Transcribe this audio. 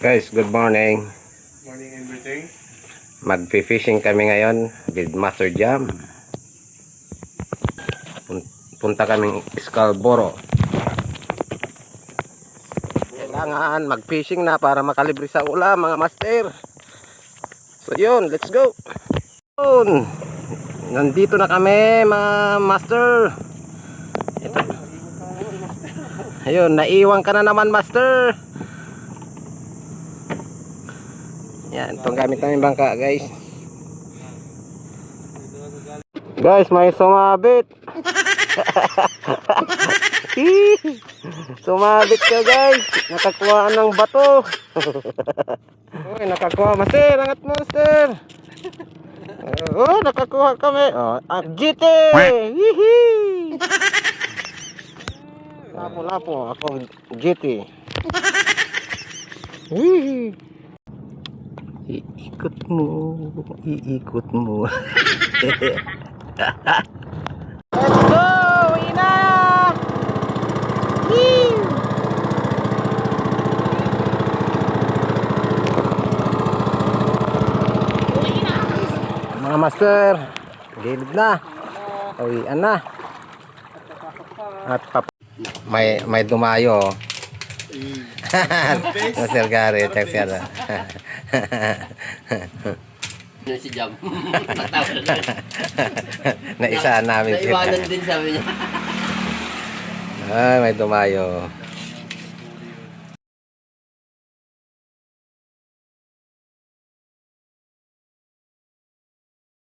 Guys, good morning. Morning everything. Magpi-fishing kami ngayon with Master Jam. Punta kaming Scarborough. Kailangan mag-fishing na para makalibre sa ulam, mga master. So yun, let's go. Yun. Nandito na kami, mga master. Ito. Ayun, naiwan ka na naman, master. Yan, itong gamit namin bangka, guys. Guys, may sumabit. Sumabit ka, guys. Nakakuha ng bato. Uy, nakakuha. Master, angat mo, master. Oh, nakakuha kami. Oh, GT. Hihi. Lapo, ako GT. Hihi. Iikot mo. Let's go! Ina! Woo! Mga master, gilid na. Uwian na. At may dumayo. Master Gary, check siya na. Yun si Jam. Naisaan namin. Naiwanan din sabi niya. Ay, may dumayo.